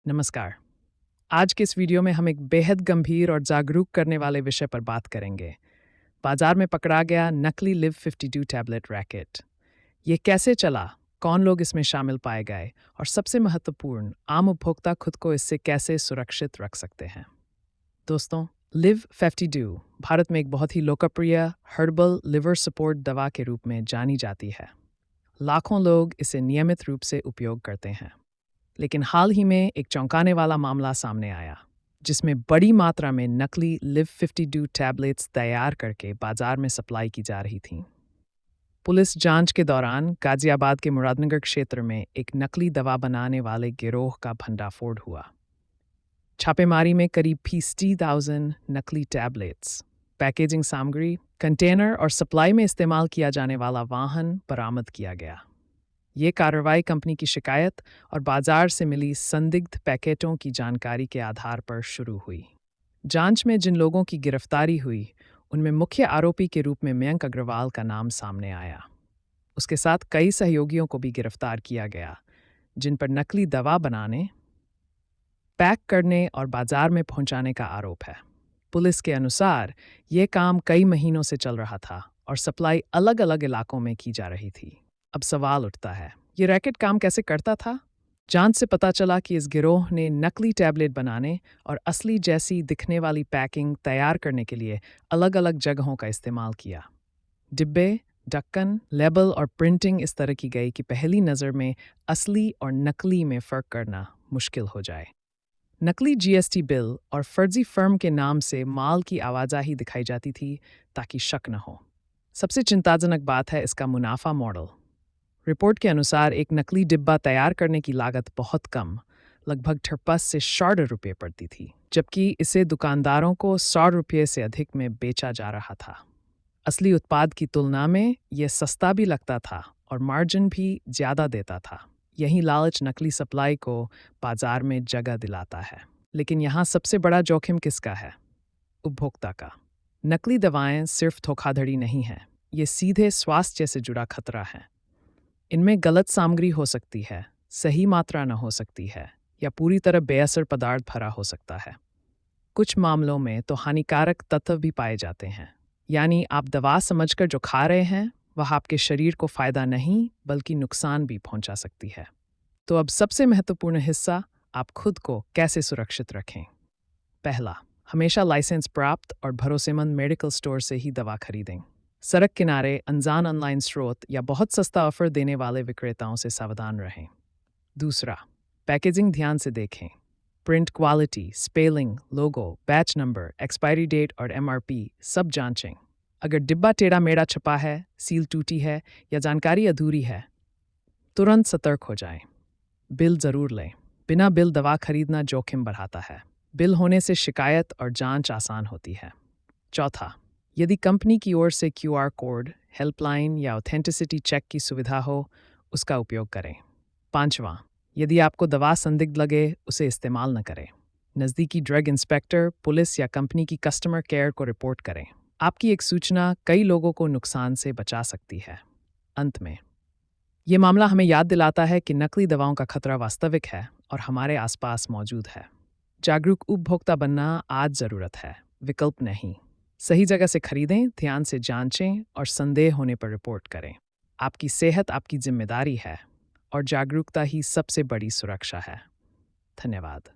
नमस्कार। आज के इस वीडियो में हम एक बेहद गंभीर और जागरूक करने वाले विषय पर बात करेंगे। बाजार में पकड़ा गया नकली लिव 52 टैबलेट रैकेट। ये कैसे चला, कौन लोग इसमें शामिल पाए गए और सबसे महत्वपूर्ण, आम उपभोक्ता खुद को इससे कैसे सुरक्षित रख सकते हैं। दोस्तों, लिव 52 भारत में एक बहुत ही लोकप्रिय हर्बल लिवर सपोर्ट दवा के रूप में जानी जाती है। लाखों लोग इसे नियमित रूप से उपयोग करते हैं। लेकिन हाल ही में एक चौंकाने वाला मामला सामने आया, जिसमें बड़ी मात्रा में नकली लिव 52 टैबलेट्स तैयार करके बाजार में सप्लाई की जा रही थीं। पुलिस जांच के दौरान गाजियाबाद के मुरादनगर क्षेत्र में एक नकली दवा बनाने वाले गिरोह का भंडाफोड़ हुआ। छापेमारी में करीब 50,000 नकली टैबलेट्स, पैकेजिंग सामग्री, कंटेनर और सप्लाई में इस्तेमाल किया जाने वाला वाहन बरामद किया गया। ये कार्रवाई कंपनी की शिकायत और बाजार से मिली संदिग्ध पैकेटों की जानकारी के आधार पर शुरू हुई। जांच में जिन लोगों की गिरफ्तारी हुई, उनमें मुख्य आरोपी के रूप में मयंक अग्रवाल का नाम सामने आया। उसके साथ कई सहयोगियों को भी गिरफ्तार किया गया, जिन पर नकली दवा बनाने, पैक करने और बाजार में पहुंचाने का आरोप है। पुलिस के अनुसार ये काम कई महीनों से चल रहा था और सप्लाई अलग अलग इलाकों में की जा रही थी। अब सवाल उठता है, ये रैकेट काम कैसे करता था? जांच से पता चला कि इस गिरोह ने नकली टैबलेट बनाने और असली जैसी दिखने वाली पैकिंग तैयार करने के लिए अलग अलग जगहों का इस्तेमाल किया। डिब्बे, ढक्कन, लेबल और प्रिंटिंग इस तरह की गई कि पहली नज़र में असली और नकली में फ़र्क करना मुश्किल हो जाए। नकली जीएसटी बिल और फर्जी फर्म के नाम से माल की आवाजाही दिखाई जाती थी ताकि शक न हो। सबसे चिंताजनक बात है इसका मुनाफा मॉडल। रिपोर्ट के अनुसार एक नकली डिब्बा तैयार करने की लागत बहुत कम, लगभग 53 से 60 रुपये पड़ती थी, जबकि इसे दुकानदारों को 100 रुपये से अधिक में बेचा जा रहा था। असली उत्पाद की तुलना में यह सस्ता भी लगता था और मार्जिन भी ज़्यादा देता था। यही लालच नकली सप्लाई को बाजार में जगह दिलाता है। लेकिन यहाँ सबसे बड़ा जोखिम किसका है? उपभोक्ता का। नकली दवाएं सिर्फ धोखाधड़ी नहीं हैं, ये सीधे स्वास्थ्य से जुड़ा खतरा है। इनमें गलत सामग्री हो सकती है, सही मात्रा न हो सकती है या पूरी तरह बेअसर पदार्थ भरा हो सकता है। कुछ मामलों में तो हानिकारक तत्व भी पाए जाते हैं, यानी आप दवा समझकर जो खा रहे हैं वह आपके शरीर को फ़ायदा नहीं बल्कि नुकसान भी पहुंचा सकती है। तो अब सबसे महत्वपूर्ण हिस्सा, आप खुद को कैसे सुरक्षित रखें। पहला, हमेशा लाइसेंस प्राप्त और भरोसेमंद मेडिकल स्टोर से ही दवा खरीदें। सड़क किनारे अनजान ऑनलाइन स्रोत या बहुत सस्ता ऑफर देने वाले विक्रेताओं से सावधान रहें। दूसरा, पैकेजिंग ध्यान से देखें। प्रिंट क्वालिटी, स्पेलिंग, लोगो, बैच नंबर, एक्सपायरी डेट और एमआरपी सब जांचें। अगर डिब्बा टेढ़ा मेढ़ा छपा है, सील टूटी है या जानकारी अधूरी है, तुरंत सतर्क हो जाएं। बिल ज़रूर लें। बिना बिल दवा खरीदना जोखिम बढ़ाता है। बिल होने से शिकायत और जांच आसान होती है। चौथा, यदि कंपनी की ओर से क्यूआर कोड, हेल्पलाइन या ऑथेंटिसिटी चेक की सुविधा हो, उसका उपयोग करें। पांचवां, यदि आपको दवा संदिग्ध लगे, उसे इस्तेमाल न करें। नज़दीकी ड्रग इंस्पेक्टर, पुलिस या कंपनी की कस्टमर केयर को रिपोर्ट करें। आपकी एक सूचना कई लोगों को नुकसान से बचा सकती है। अंत में, ये मामला हमें याद दिलाता है कि नकली दवाओं का खतरा वास्तविक है और हमारे आसपास मौजूद है। जागरूक उपभोक्ता बनना आज ज़रूरत है, विकल्प नहीं। सही जगह से खरीदें, ध्यान से जांचें और संदेह होने पर रिपोर्ट करें। आपकी सेहत आपकी जिम्मेदारी है और जागरूकता ही सबसे बड़ी सुरक्षा है। धन्यवाद।